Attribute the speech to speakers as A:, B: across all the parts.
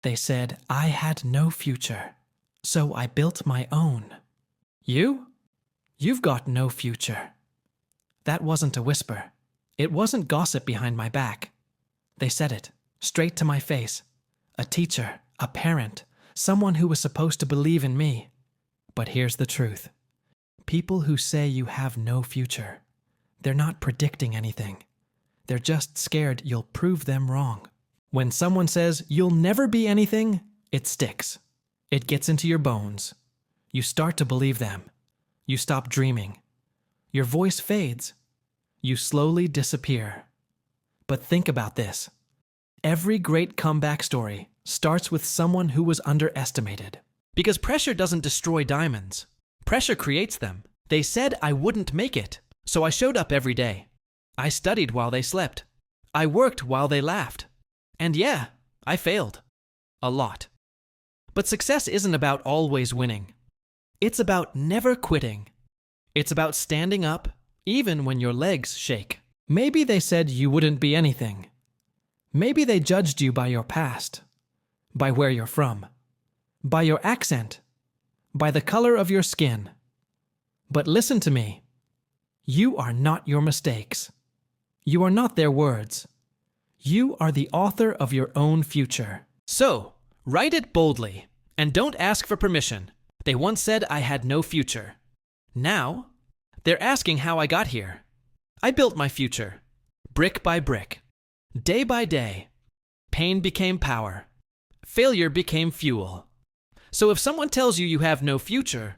A: They said I had no future, so I built my own. You? You've got no future. That wasn't a whisper. It wasn't gossip behind my back. They said it, straight to my face. A teacher, a parent, someone who was supposed to believe in me. But here's the truth. People who say you have no future, they're not predicting anything. They're just scared you'll prove them wrong. When someone says you'll never be anything, it sticks. It gets into your bones. You start to believe them. You stop dreaming. Your voice fades. You slowly disappear. But think about this. Every great comeback story starts with someone who was underestimated. Because pressure doesn't destroy diamonds. Pressure creates them. They said I wouldn't make it, so I showed up every day. I studied while they slept. I worked while they laughed. And yeah, I failed. A lot. But success isn't about always winning. It's about never quitting. It's about standing up, even when your legs shake. Maybe they said you wouldn't be anything. Maybe they judged you by your past, by where you're from, by your accent, by the color of your skin. But listen to me. You are not your mistakes. You are not their words. You are the author of your own future. So, write it boldly, and don't ask for permission. They once said I had no future. Now, they're asking how I got here. I built my future, brick by brick, day by day. Pain became power. Failure became fuel. So if someone tells you you have no future,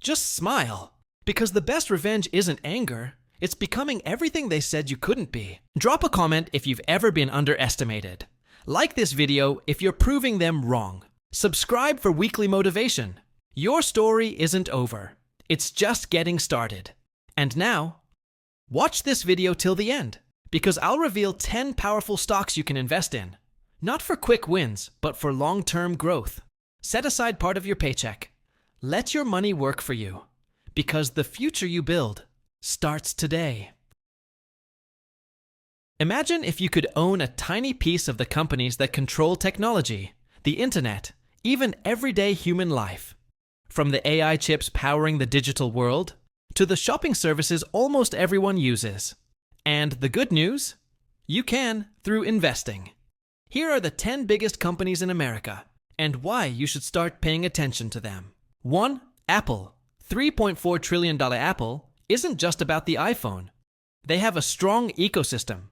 A: just smile. Because the best revenge isn't anger, it's becoming everything they said you couldn't be. Drop a comment if you've ever been underestimated. Like this video if you're proving them wrong. Subscribe for weekly motivation. Your story isn't over. It's just getting started. And now, watch this video till the end, because I'll reveal 10 powerful stocks you can invest in. Not for quick wins, but for long-term growth. Set aside part of your paycheck. Let your money work for you, because the future you build starts today. Imagine if you could own a tiny piece of the companies that control technology, the internet, even everyday human life. From the AI chips powering the digital world, to the shopping services almost everyone uses. And the good news? You can through investing. Here are the 10 biggest companies in America, and why you should start paying attention to them. 1. Apple. $3.4 trillion Apple isn't just about the iPhone. They have a strong ecosystem.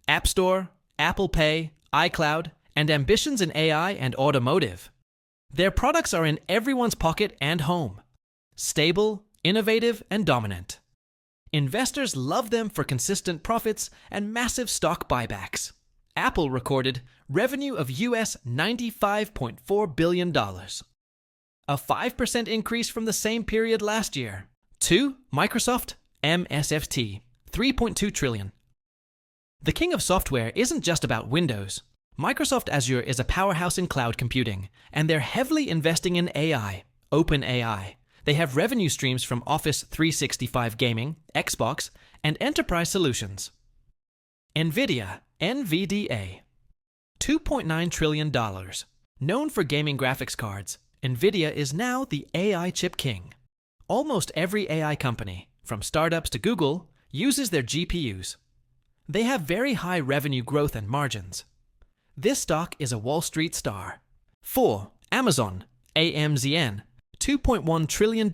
A: App Store, Apple Pay, iCloud, and ambitions in AI and automotive. Their products are in everyone's pocket and home. Stable, innovative, and dominant. Investors love them for consistent profits and massive stock buybacks. Apple recorded revenue of US $95.4 billion. A 5% increase from the same period last year. 2. Microsoft, MSFT, $3.2 trillion. The king of software isn't just about Windows. Microsoft Azure is a powerhouse in cloud computing, and they're heavily investing in AI, OpenAI. They have revenue streams from Office 365 gaming, Xbox, and enterprise solutions. NVIDIA, NVDA, $2.9 trillion. Known for gaming graphics cards, NVIDIA is now the AI chip king. Almost every AI company, from startups to Google, uses their GPUs. They have very high revenue growth and margins. This stock is a Wall Street star. 4. Amazon, AMZN, $2.1 trillion,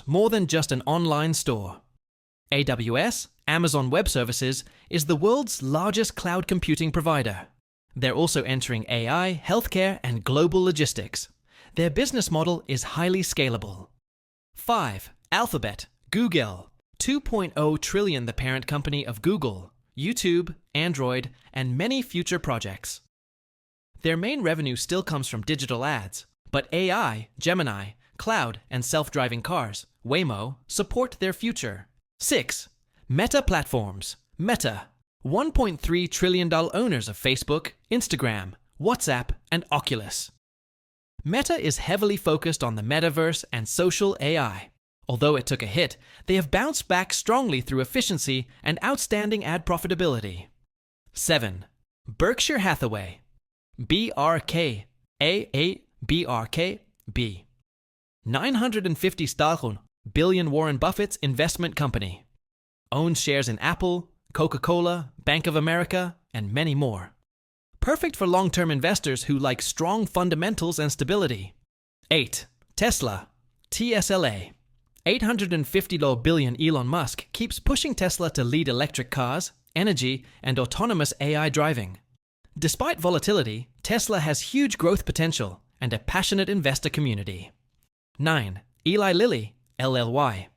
A: more than just an online store. AWS, Amazon Web Services, is the world's largest cloud computing provider. They're also entering AI, healthcare, and global logistics. Their business model is highly scalable. 5. Alphabet, Google, $2.0 trillion, the parent company of Google, YouTube, Android, and many future projects. Their main revenue still comes from digital ads, but AI, Gemini, cloud, and self-driving cars, Waymo, support their future. 6. Meta Platforms, Meta, $1.3 trillion owners of Facebook, Instagram, WhatsApp, and Oculus. Meta is heavily focused on the metaverse and social AI. Although it took a hit, they have bounced back strongly through efficiency and outstanding ad profitability. 7. Berkshire Hathaway, BRK, AABRK, B. 950 Stalhun, billion Warren Buffett's investment company. Owns shares in Apple, Coca-Cola, Bank of America, and many more. Perfect for long-term investors who like strong fundamentals and stability. 8. Tesla, TSLA. 850 billion Elon Musk keeps pushing Tesla to lead electric cars, energy, and autonomous AI driving. Despite volatility, Tesla has huge growth potential and a passionate investor community. 9. Eli Lilly, LLY.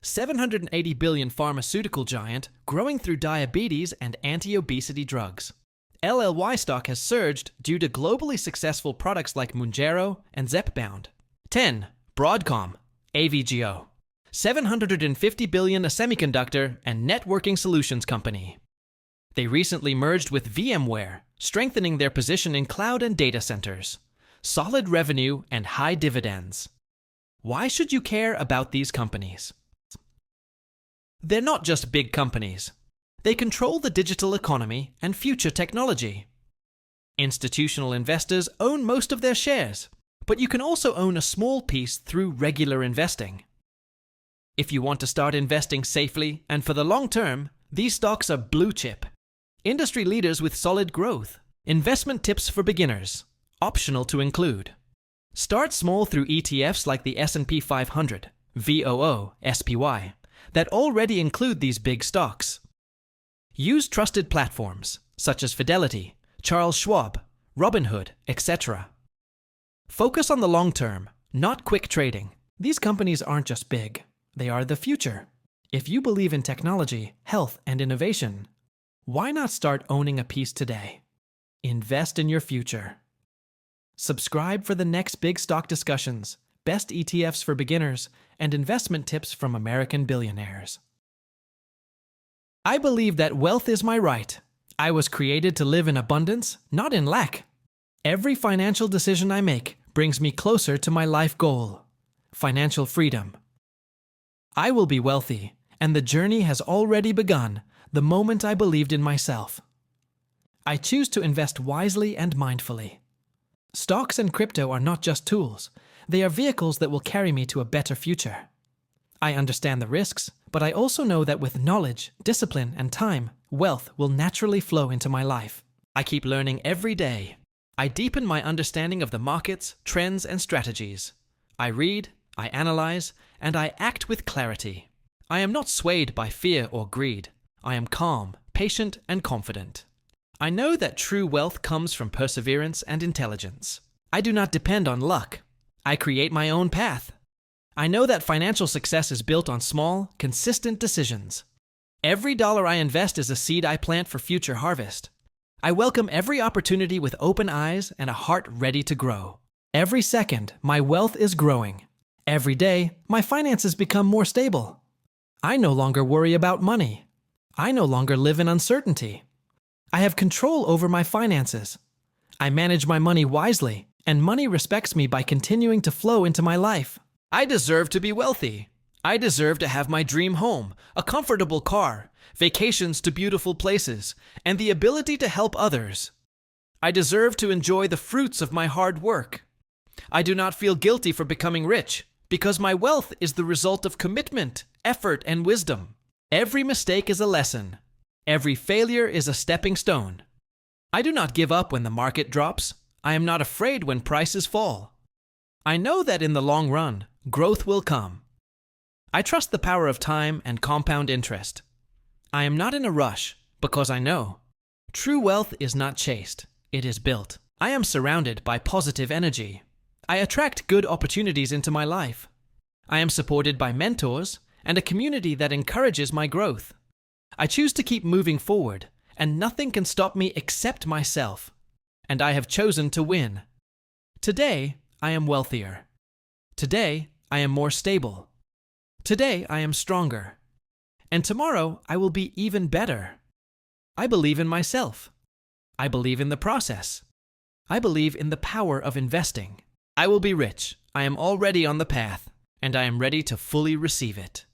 A: 780 billion pharmaceutical giant growing through diabetes and anti-obesity drugs. LLY stock has surged due to globally successful products like Mounjaro and Zepbound. 10. Broadcom, AVGO. 750 billion a semiconductor and networking solutions company. They recently merged with VMware, strengthening their position in cloud and data centers. Solid revenue and high dividends. Why should you care about these companies? They're not just big companies. They control the digital economy and future technology. Institutional investors own most of their shares, but you can also own a small piece through regular investing. If you want to start investing safely and for the long term, these stocks are blue chip. Industry leaders with solid growth. Investment tips for beginners. Optional to include. Start small through ETFs like the S&P 500, VOO, SPY, that already include these big stocks. Use trusted platforms such as Fidelity, Charles Schwab, Robinhood, etc. Focus on the long term, not quick trading. These companies aren't just big, they are the future. If you believe in technology, health, and innovation, why not start owning a piece today? Invest in your future. Subscribe for the next big stock discussions, best ETFs for beginners, and investment tips from American billionaires. I believe that wealth is my right. I was created to live in abundance, not in lack. Every financial decision I make brings me closer to my life goal, financial freedom. I will be wealthy, and the journey has already begun the moment I believed in myself. I choose to invest wisely and mindfully. Stocks and crypto are not just tools. They are vehicles that will carry me to a better future. I understand the risks, but I also know that with knowledge, discipline, and time, wealth will naturally flow into my life. I keep learning every day. I deepen my understanding of the markets, trends, and strategies. I read, I analyze, and I act with clarity. I am not swayed by fear or greed. I am calm, patient, and confident. I know that true wealth comes from perseverance and intelligence. I do not depend on luck. I create my own path. I know that financial success is built on small, consistent decisions. Every dollar I invest is a seed I plant for future harvest. I welcome every opportunity with open eyes and a heart ready to grow. Every second, my wealth is growing. Every day, my finances become more stable. I no longer worry about money. I no longer live in uncertainty. I have control over my finances. I manage my money wisely, and money respects me by continuing to flow into my life. I deserve to be wealthy. I deserve to have my dream home, a comfortable car, vacations to beautiful places, and the ability to help others. I deserve to enjoy the fruits of my hard work. I do not feel guilty for becoming rich, because my wealth is the result of commitment, effort, and wisdom. Every mistake is a lesson. Every failure is a stepping stone. I do not give up when the market drops. I am not afraid when prices fall. I know that in the long run, growth will come. I trust the power of time and compound interest. I am not in a rush because I know. True wealth is not chased, it is built. I am surrounded by positive energy. I attract good opportunities into my life. I am supported by mentors and a community that encourages my growth. I choose to keep moving forward, and nothing can stop me except myself. And I have chosen to win. Today, I am wealthier. Today, I am more stable. Today, I am stronger. And tomorrow, I will be even better. I believe in myself. I believe in the process. I believe in the power of investing. I will be rich. I am already on the path, and I am ready to fully receive it.